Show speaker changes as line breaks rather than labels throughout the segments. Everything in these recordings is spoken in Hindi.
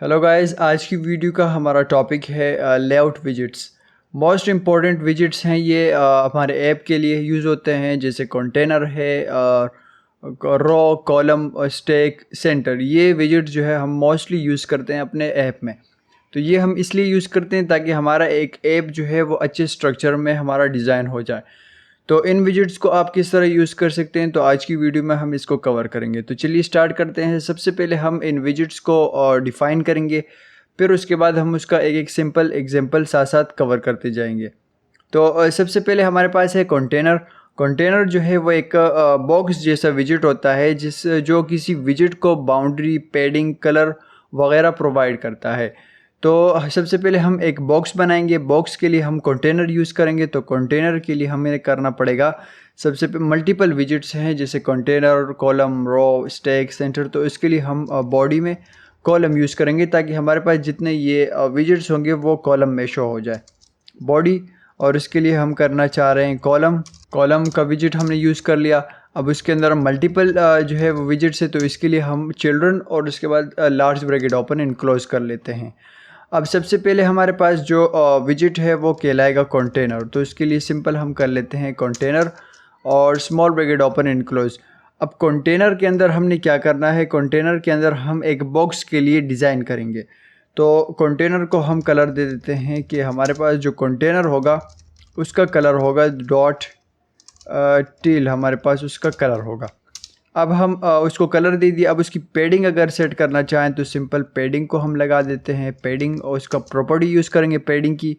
हेलो गाइस, आज की वीडियो का हमारा टॉपिक है layout visits. Most important visits हैं ये, हमारे ऐप के लिए यूज़ होते हैं। जैसे कंटेनर है, रो, कॉलम, स्टैक, सेंटर। ये विजिट जो है हम मोस्टली यूज़ करते हैं अपने ऐप में। तो ये हम इसलिए यूज़ करते हैं ताकि हमारा एक ऐप जो है वो अच्छे स्ट्रक्चर में हमारा डिज़ाइन हो जाए। तो इन विजिट्स को आप किस तरह यूज़ कर सकते हैं, तो आज की वीडियो में हम इसको कवर करेंगे। तो चलिए स्टार्ट करते हैं। सबसे पहले हम इन विजिट्स को डिफ़ाइन करेंगे, फिर उसके बाद हम उसका एक एक सिंपल एग्जांपल साथ साथ कवर करते जाएंगे। तो सबसे पहले हमारे पास है कंटेनर। कंटेनर जो है वो एक बॉक्स जैसा विजिट होता है जो किसी विजिट को बाउंड्री, पैडिंग, कलर वगैरह प्रोवाइड करता है। तो सबसे पहले हम एक बॉक्स बनाएंगे। बॉक्स के लिए हम कंटेनर यूज़ करेंगे। तो कंटेनर के लिए हमें करना पड़ेगा, सबसे मल्टीपल विजिट्स हैं जैसे कंटेनर, कॉलम, रो, स्टैक, सेंटर। तो इसके लिए हम बॉडी में कॉलम यूज़ करेंगे ताकि हमारे पास जितने ये विजिट्स होंगे वो कॉलम में शो हो जाए, बॉडी। और इसके लिए हम करना चाह रहे हैं कॉलम। कॉलम का विजिट हमने यूज़ कर लिया। अब उसके अंदर मल्टीपल जो है वो विजिट्स है, तो इसके लिए हम चिल्ड्रन और उसके बाद large bracket open and close कर लेते हैं। अब सबसे पहले हमारे पास जो विजिट है वो कहलाएगा कंटेनर। तो इसके लिए सिंपल हम कर लेते हैं कंटेनर और small bracket open and close. अब कंटेनर के अंदर हमने क्या करना है, कंटेनर के अंदर हम एक बॉक्स के लिए डिज़ाइन करेंगे। तो कंटेनर को हम कलर दे देते हैं कि हमारे पास जो कंटेनर होगा उसका कलर होगा डॉट टील, हमारे पास उसका कलर होगा। अब हम उसको कलर दे दिया। अब उसकी पैडिंग अगर सेट करना चाहें तो सिंपल पैडिंग को हम लगा देते हैं। पैडिंग और उसका प्रॉपर्टी यूज़ करेंगे पैडिंग की,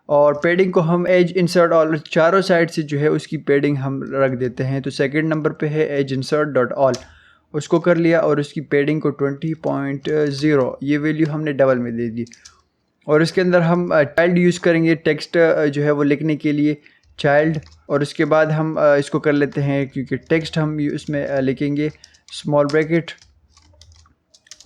और पैडिंग को हम एज इंसर्ट और चारों साइड से जो है उसकी पैडिंग हम रख देते हैं। तो सेकंड नंबर पे है एज इंसर्ट डॉट ऑल, उसको कर लिया और उसकी पैडिंग को 20.0 ये वैल्यू हमने डबल में दे दी। और इसके अंदर हम चाइल्ड यूज़ करेंगे टेक्स्ट जो है वो लिखने के लिए, चाइल्ड। और उसके बाद हम इसको कर लेते हैं, क्योंकि टेक्स्ट हम इसमें लिखेंगे स्मॉल ब्रैकेट।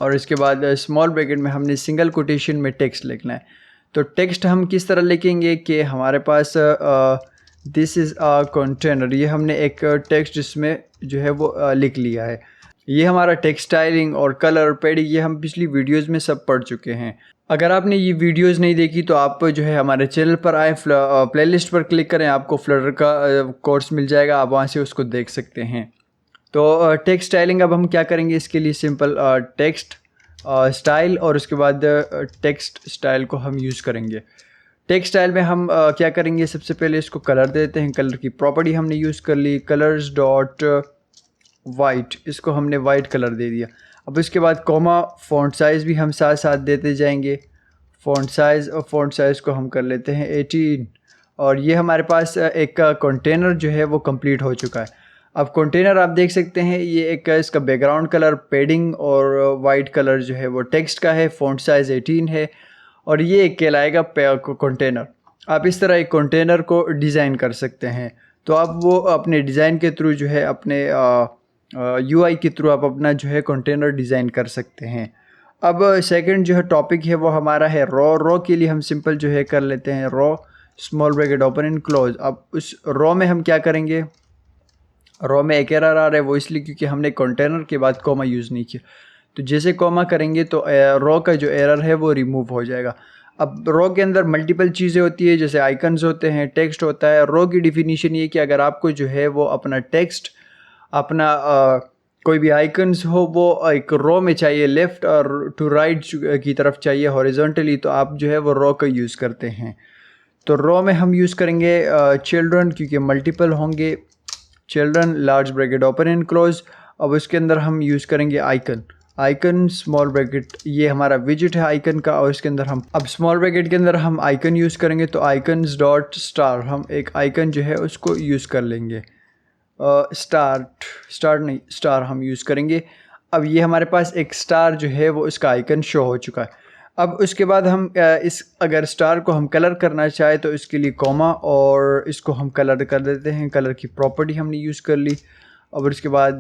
और इसके बाद स्मॉल ब्रैकेट में हमने सिंगल कोटेशन में टेक्स्ट लिखना है। तो टेक्स्ट हम किस तरह लिखेंगे कि हमारे पास दिस इज़ अ कंटेनर, ये हमने एक टेक्स्ट इसमें जो है वो लिख लिया है। ये हमारा टेक्स्ट स्टाइलिंग और कलर, पैडिंग ये हम पिछली वीडियोज़ में सब पढ़ चुके हैं। अगर आपने ये वीडियोज़ नहीं देखी तो आप जो है हमारे चैनल पर आए, प्लेलिस्ट पर क्लिक करें, आपको फ्लटर का कोर्स मिल जाएगा, आप वहाँ से उसको देख सकते हैं। तो टेक्स्ट स्टाइलिंग अब हम क्या करेंगे, इसके लिए सिंपल टेक्स्ट स्टाइल और उसके बाद टेक्स्ट स्टाइल को हम यूज़ करेंगे। टेक्स्ट स्टाइल में हम क्या करेंगे, सबसे पहले इसको कलर देते हैं। कलर की प्रॉपर्टी हमने यूज़ कर ली, कलर्स डॉट वाइट, इसको हमने वाइट कलर दे दिया। अब इसके बाद कॉमा, फ़ॉन्ट साइज़ भी हम साथ साथ देते जाएंगे। फ़ॉन्ट साइज़ और फ़ॉन्ट साइज़ को हम कर लेते हैं 18। और ये हमारे पास एक कंटेनर जो है वो कंप्लीट हो चुका है। अब कंटेनर आप देख सकते हैं, ये एक इसका बैकग्राउंड कलर पैडिंग और वाइट कलर जो है वो टेक्स्ट का है, फ़ॉन्ट साइज़ 18 है, और ये एक कहलाएगा कंटेनर। आप इस तरह एक कंटेनर को डिज़ाइन कर सकते हैं। तो आप वो अपने डिज़ाइन के थ्रू जो है अपने यूआई के थ्रू आप अपना जो है कंटेनर डिज़ाइन कर सकते हैं। अब सेकंड जो है टॉपिक है वो हमारा है रो। रो के लिए हम सिंपल जो है कर लेते हैं row, small bracket open and close. अब उस रो में हम क्या करेंगे, रो में एक एरर आ रहा है, वो इसलिए क्योंकि हमने कंटेनर के बाद कॉमा यूज़ नहीं किया। तो जैसे कॉमा करेंगे तो रो का जो एरर है वो रिमूव हो जाएगा। अब रो के अंदर मल्टीपल चीज़ें होती है, जैसे आइकन्स होते हैं, टेक्स्ट होता है। रो की डिफिनीशन ये कि अगर आपको जो है वो अपना टेक्स्ट, अपना कोई भी आइकन्स हो वो एक रो में चाहिए, लेफ़्ट और टू राइट की तरफ चाहिए हॉरिजॉन्टली, तो आप जो है वो रो का यूज़ करते हैं। तो रो में हम यूज़ करेंगे चिल्ड्रन, क्योंकि मल्टीपल होंगे। Children large bracket open and close. अब उसके अंदर हम यूज़ करेंगे आइकन। आइकन स्मॉल ब्रैकेट, ये हमारा विजिट है आइकन का, और इसके अंदर हम अब स्मॉल ब्रैकेट के अंदर हम आइकन यूज़ करेंगे। तो आइकन्स डॉट स्टार, हम एक आइकन जो है उसको यूज़ कर लेंगे। स्टार हम यूज़ करेंगे। अब ये हमारे पास एक स्टार जो है वो इसका आइकन शो हो चुका है। अब उसके बाद हम अगर स्टार को हम कलर करना चाहे तो इसके लिए कॉमा और इसको हम कलर कर देते हैं। कलर की प्रॉपर्टी हमने यूज़ कर ली। और इसके बाद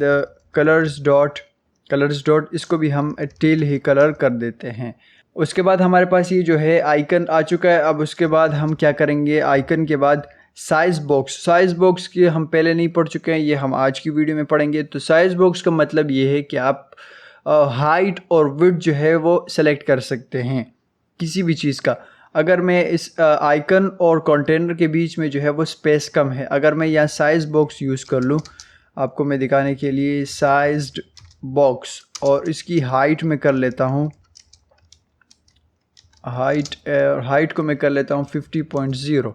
कलर्स डॉट इसको भी हम टील ही कलर कर देते हैं। उसके बाद हमारे पास ये जो है आइकन आ चुका है। अब उसके बाद हम क्या करेंगे, आइकन के बाद साइज़ बॉक्स की हम पहले नहीं पढ़ चुके हैं, ये हम आज की वीडियो में पढ़ेंगे। तो साइज़ बॉक्स का मतलब ये है कि आप हाइट और विड्थ जो है वो सेलेक्ट कर सकते हैं किसी भी चीज़ का। अगर मैं इस आइकन और कंटेनर के बीच में जो है वो स्पेस कम है, अगर मैं यहाँ साइज़ बॉक्स यूज़ कर लूँ आपको मैं दिखाने के लिए, साइज्ड बॉक्स, और इसकी हाइट में कर लेता हूँ, हाइट को मैं कर लेता हूँ 50.0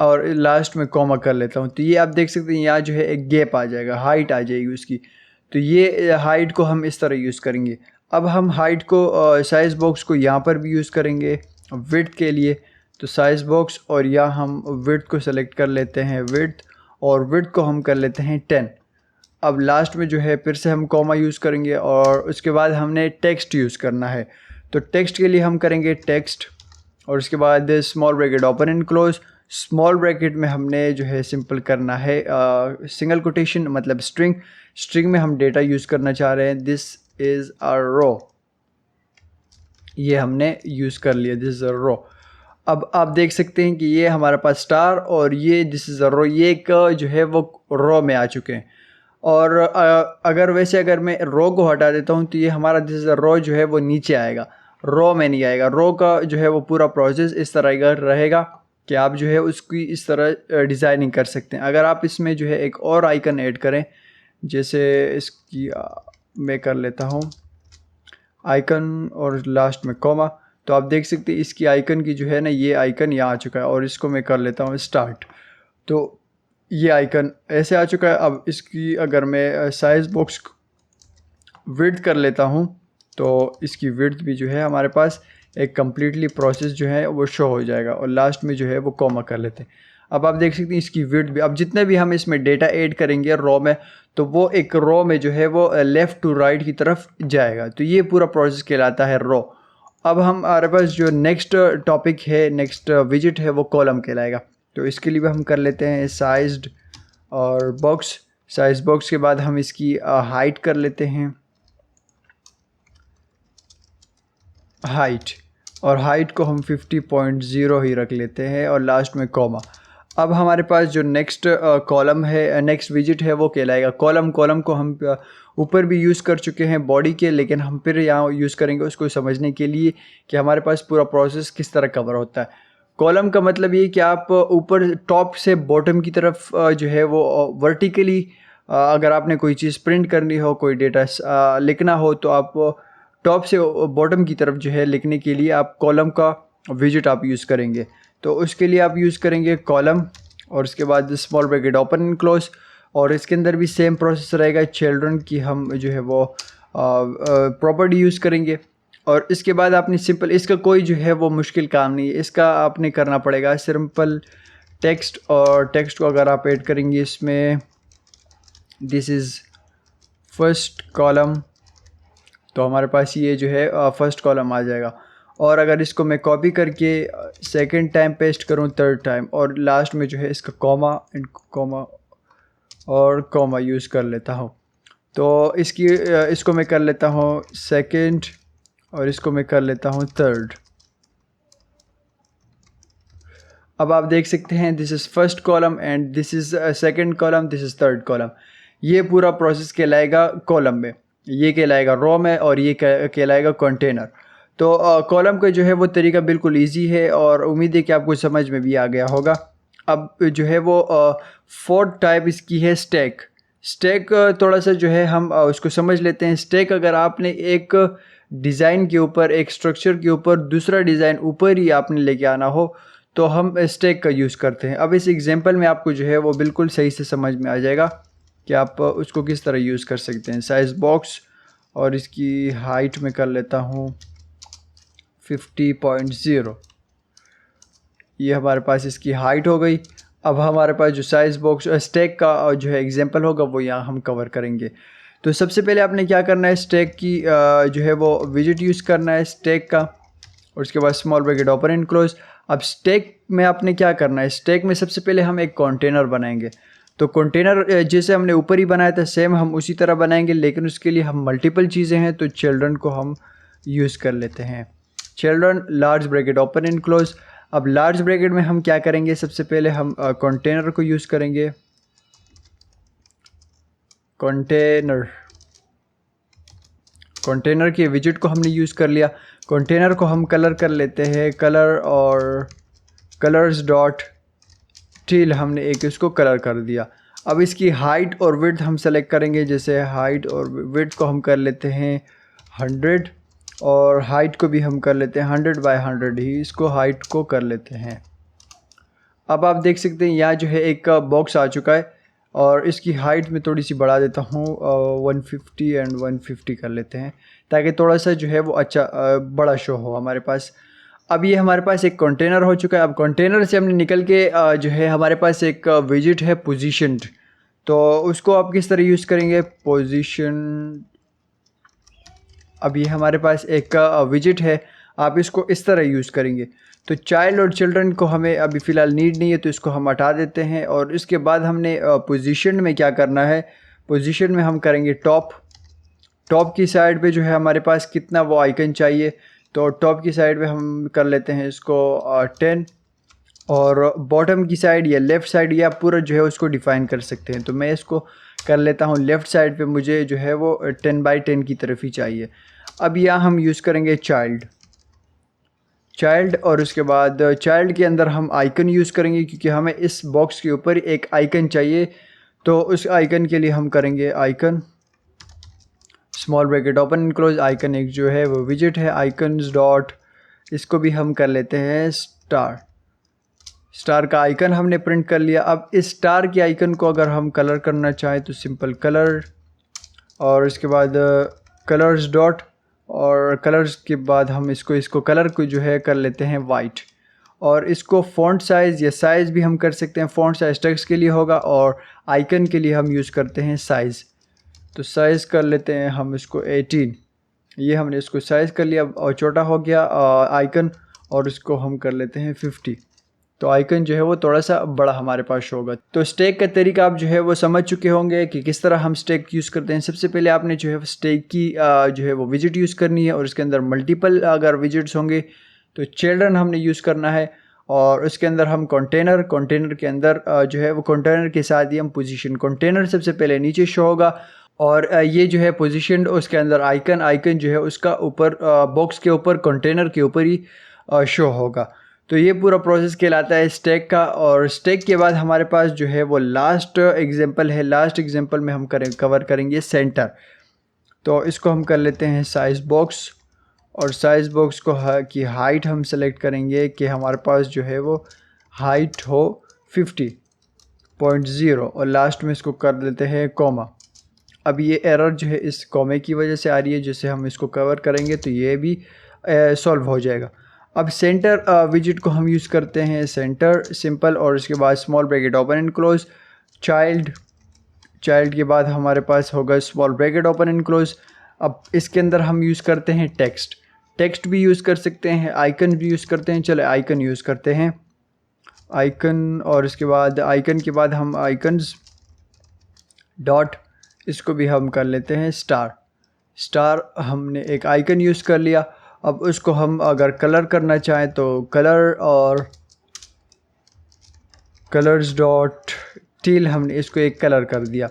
और लास्ट में कॉमा कर लेता हूँ। तो ये आप देख सकते हैं यहाँ जो है एक गैप आ जाएगा, हाइट आ जाएगी उसकी। तो ये हाइट को हम इस तरह यूज़ करेंगे। अब हम हाइट को साइज़ बॉक्स को यहाँ पर भी यूज़ करेंगे विड्थ के लिए। तो साइज़ बॉक्स और यहाँ हम विड्थ को सेलेक्ट कर लेते हैं, विड्थ, और विड्थ को हम कर लेते हैं 10। अब लास्ट में जो है फिर से हम कॉमा यूज़ करेंगे और उसके बाद हमने टेक्स्ट यूज़ करना है। तो टेक्स्ट के लिए हम करेंगे टेक्स्ट और उसके बाद small bracket open and close. Small bracket में हमने जो है सिंपल करना है सिंगल कोटेशन मतलब स्ट्रिंग में हम डेटा यूज़ करना चाह रहे हैं, दिस इज़ अ रो, ये हमने यूज़ कर लिया, दिस इज़ अ रो। अब आप देख सकते हैं कि ये हमारे पास स्टार और ये दिस इज़ अ रो, ये एक जो है वो रो में आ चुके हैं। और अगर मैं रो को हटा देता हूँ तो ये हमारा दिस इज़ अ रो जो है वो नीचे आएगा, रो में नहीं आएगा। रो का जो है वो पूरा प्रोसेस इस तरह का रहेगा कि आप जो है उसकी इस तरह डिज़ाइनिंग कर सकते हैं। अगर आप इसमें जो है एक और आइकन ऐड करें, जैसे इसकी मैं कर लेता हूँ आइकन और लास्ट में कॉमा, तो आप देख सकते हैं इसकी आइकन की जो है ना, ये आइकन यहाँ आ चुका है और इसको मैं कर लेता हूँ स्टार्ट। तो ये आइकन ऐसे आ चुका है। अब इसकी अगर मैं साइज़ बॉक्स विड्थ कर लेता हूँ तो इसकी विड्थ भी जो है हमारे पास एक कम्प्लीटली प्रोसेस जो है वो शो हो जाएगा और लास्ट में जो है वो कॉमा कर लेते हैं। अब आप देख सकते हैं इसकी विड्थ भी, अब जितने भी हम इसमें डेटा ऐड करेंगे रो में, तो वो एक रो में जो है वो लेफ़्ट टू राइट की तरफ जाएगा। तो ये पूरा प्रोसेस कहलाता है रो। अब हमारे पास जो नेक्स्ट टॉपिक है, नेक्स्ट विजिट है, वो कॉलम कहलाएगा। तो इसके लिए भी हम कर लेते हैं साइज्ड और बॉक्स। साइज़ बॉक्स के बाद हम इसकी हाइट कर लेते हैं, हाइट, और हाइट को हम 50.0 ही रख लेते हैं और लास्ट में कॉमा। अब हमारे पास जो नेक्स्ट कॉलम है, नेक्स्ट विजिट है, वो कहलाएगा कॉलम। कॉलम को हम ऊपर भी यूज़ कर चुके हैं बॉडी के, लेकिन हम फिर यहाँ यूज़ करेंगे उसको समझने के लिए कि हमारे पास पूरा प्रोसेस किस तरह कवर होता है। कॉलम का मतलब ये कि आप ऊपर टॉप से बॉटम की तरफ जो है वो वर्टिकली, अगर आपने कोई चीज़ प्रिंट करनी हो, कोई डेटा लिखना हो, तो आप टॉप से बॉटम की तरफ जो है लिखने के लिए आप कॉलम का विजिट आप यूज़ करेंगे। तो उसके लिए आप यूज़ करेंगे कॉलम और उसके बाद small bracket open and close, और इसके अंदर भी सेम प्रोसेस रहेगा। चिल्ड्रन की हम जो है वो प्रॉपर्टी यूज़ करेंगे और इसके बाद आपने सिंपल, इसका कोई जो है वो मुश्किल काम नहीं है, इसका आपने करना पड़ेगा सिंपल टेक्स्ट। और टेक्स्ट को अगर आप ऐड करेंगे इसमें, दिस इज़ फर्स्ट कॉलम, तो हमारे पास ये जो है फर्स्ट कॉलम आ जाएगा। और अगर इसको मैं कॉपी करके सेकंड टाइम पेस्ट करूँ, थर्ड टाइम, और लास्ट में जो है इसका कॉमा एंड कॉमा और कॉमा यूज़ कर लेता हूँ, तो इसको मैं कर लेता हूँ सेकंड और इसको मैं कर लेता हूँ थर्ड। अब आप देख सकते हैं this is first column and this is second column, this is third column. ये पूरा प्रोसेस कहलाएगा कॉलम में, ये कहलाएगा रो में, और ये कहलाएगा कंटेनर। तो कॉलम का जो है वो तरीका बिल्कुल इजी है और उम्मीद है कि आपको समझ में भी आ गया होगा। अब जो है वो फोर्थ टाइप इसकी है स्टैक। स्टैक थोड़ा सा जो है हम उसको समझ लेते हैं। स्टैक, अगर आपने एक डिज़ाइन के ऊपर, एक स्ट्रक्चर के ऊपर दूसरा डिज़ाइन ऊपर ही आपने लेके आना हो, तो हम स्टैक का यूज़ करते हैं। अब इस एग्जांपल में आपको जो है वो बिल्कुल सही से समझ में आ जाएगा कि आप उसको किस तरह यूज़ कर सकते हैं। साइज़ बॉक्स और इसकी हाइट में कर लेता हूँ 50.0, ये हमारे पास इसकी हाइट हो गई। अब हमारे पास जो साइज़ बॉक्स स्टैक का जो है एग्जांपल होगा वो यहाँ हम कवर करेंगे। तो सबसे पहले आपने क्या करना है, स्टैक की जो है वो विजिट यूज़ करना है स्टैक का, और उसके बाद small bracket open and close. अब स्टैक में आपने क्या करना है, स्टैक में सबसे पहले हम एक कंटेनर बनाएंगे। तो कंटेनर जैसे हमने ऊपर ही बनाया था सेम हम उसी तरह बनाएंगे, लेकिन उसके लिए हम मल्टीपल चीज़ें हैं। तो चिल्ड्रन को हम यूज़ कर लेते हैं, children large bracket open and close. अब लार्ज ब्रैकेट में हम क्या करेंगे, सबसे पहले हम कंटेनर को यूज़ करेंगे, कंटेनर, कंटेनर के विजिट को हमने यूज़ कर लिया। कंटेनर को हम कलर कर लेते हैं, कलर और कलर्स डॉट टील हमने एक इसको कलर कर दिया। अब इसकी हाइट और विड्थ हम सेलेक्ट करेंगे, जैसे हाइट और विड्थ को हम कर लेते हैं 100 और हाइट को भी हम कर लेते हैं 100 बाय 100 ही इसको हाइट को कर लेते हैं। अब आप देख सकते हैं यहाँ जो है एक बॉक्स आ चुका है और इसकी हाइट में थोड़ी सी बढ़ा देता हूँ 150 एंड 150 कर लेते हैं ताकि थोड़ा सा जो है वो अच्छा बड़ा शो हो हमारे पास। अब ये हमारे पास एक कंटेनर हो चुका है। अब कंटेनर से हमने निकल के जो है हमारे पास एक विजिट है पोजीशनड, तो उसको आप किस तरह यूज़ करेंगे पोजीशन। अब ये हमारे पास एक विजिट है, आप इसको इस तरह यूज़ करेंगे। तो चाइल्ड और चिल्ड्रन को हमें अभी फ़िलहाल नीड नहीं है तो इसको हम हटा देते हैं। और इसके बाद हमने पोजीशन में क्या करना है, पोजीशन में हम करेंगे टॉप की साइड पे जो है हमारे पास कितना वो आइकन चाहिए, तो टॉप की साइड पे हम कर लेते हैं इसको 10 और बॉटम की साइड या लेफ़्ट साइड या पूरा जो है उसको डिफ़ाइन कर सकते हैं। तो मैं इसको कर लेता हूँ लेफ़्ट साइड पे, मुझे जो है वो 10 बाई 10 की तरफ ही चाहिए। अब यहाँ हम यूज़ करेंगे चाइल्ड और उसके बाद चाइल्ड के अंदर हम आइकन यूज़ करेंगे क्योंकि हमें इस बॉक्स के ऊपर एक आइकन चाहिए। तो उस आइकन के लिए हम करेंगे icon small bracket open and close, icon एक जो है वो विजिट है आइकन्स डॉट, इसको भी हम कर लेते हैं स्टार का आइकन हमने प्रिंट कर लिया। अब इस स्टार के आइकन को अगर हम कलर करना चाहें तो सिंपल कलर और इसके बाद कलर्स डॉट और कलर्स के बाद हम इसको कलर को जो है कर लेते हैं वाइट। और इसको फ़ॉन्ट साइज़ या साइज़ भी हम कर सकते हैं। फ़ॉन्ट साइज़ टेक्स्ट के लिए होगा और आइकन के लिए हम यूज़ करते हैं साइज़। तो साइज़ कर लेते हैं हम इसको 18, ये हमने इसको साइज़ कर लिया और छोटा हो गया आइकन, और इसको हम कर लेते हैं 50। तो आइकन जो है वो थोड़ा सा बड़ा हमारे पास होगा। तो स्टैक का तरीका आप जो है वो समझ चुके होंगे कि किस तरह हम स्टैक यूज़ करते हैं। सबसे पहले आपने जो है स्टैक की जो है वो विजिट यूज़ करनी है और इसके अंदर मल्टीपल अगर विजिट्स होंगे तो चिल्ड्रन हमने यूज़ करना है। और उसके अंदर हम कंटेनर के अंदर जो है वो कंटेनर के साथ ही हम पोजीशन, कंटेनर सबसे पहले नीचे शो होगा और ये जो है पोजीशन, उसके अंदर आइकन जो है उसका ऊपर बॉक्स के ऊपर कंटेनर के ऊपर ही शो होगा। तो ये पूरा प्रोसेस कहलाता है स्टैक का। और स्टैक के बाद हमारे पास जो है वो लास्ट एग्जांपल है। लास्ट एग्जांपल में हम कवर करेंगे सेंटर। तो इसको हम कर लेते हैं साइज़ बॉक्स और साइज़ बॉक्स को की हाइट हम सेलेक्ट करेंगे कि हमारे पास जो है वो हाइट हो 50.0 और लास्ट में इसको कर देते हैं कॉमा। अब ये एरर जो है इस कॉमे की वजह से आ रही है, जिससे हम इसको कवर करेंगे तो ये भी सॉल्व हो जाएगा। अब सेंटर विजिट को हम यूज़ करते हैं सेंटर सिंपल और इसके बाद small bracket open and close, child के बाद हमारे पास होगा small bracket open and close. अब इसके अंदर हम यूज़ करते हैं टेक्स्ट भी यूज़ कर सकते हैं, आइकन भी यूज़ करते हैं। चलो आइकन यूज़ करते हैं, आइकन और इसके बाद आइकन के बाद हम आइकन्स डॉट, इसको भी हम कर लेते हैं स्टार हमने एक आइकन यूज़ कर लिया। अब उसको हम अगर कलर करना चाहें तो कलर और कलर्स डॉट टील, हमने इसको एक कलर कर दिया।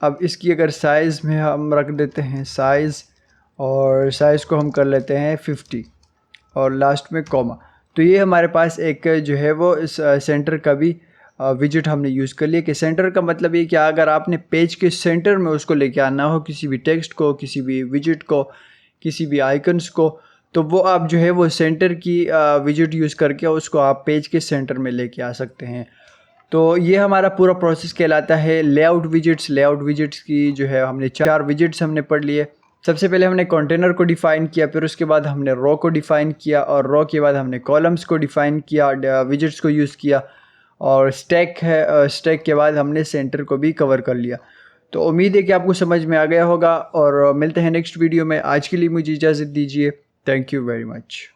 अब इसकी अगर साइज़ में हम रख देते हैं साइज़ और साइज़ को हम कर लेते हैं 50 और लास्ट में कॉमा। तो ये हमारे पास एक जो है वो इस सेंटर का भी विजिट हमने यूज़ कर लिया। कि सेंटर का मतलब ये कि अगर आपने पेज के सेंटर में उसको लेके आना हो, किसी भी टेक्स्ट को, किसी भी विजिट को, किसी भी आइकन्स को, तो वो आप जो है वो सेंटर की विजिट यूज़ करके उसको आप पेज के सेंटर में लेके आ सकते हैं। तो ये हमारा पूरा प्रोसेस कहलाता है लेआउट विजिट्स की जो है हमने 4 विजिट्स हमने पढ़ लिए। सबसे पहले हमने कंटेनर को डिफ़ाइन किया, फिर उसके बाद हमने रो को डिफ़ाइन किया और रो के बाद हमने कॉलम्स को डिफ़ाइन किया, विजिट्स को यूज़ किया और स्टैक के बाद हमने सेंटर को भी कवर कर लिया। तो उम्मीद है कि आपको समझ में आ गया होगा और मिलते हैं नेक्स्ट वीडियो में। आज के लिए मुझे इजाज़त दीजिए। Thank you very much.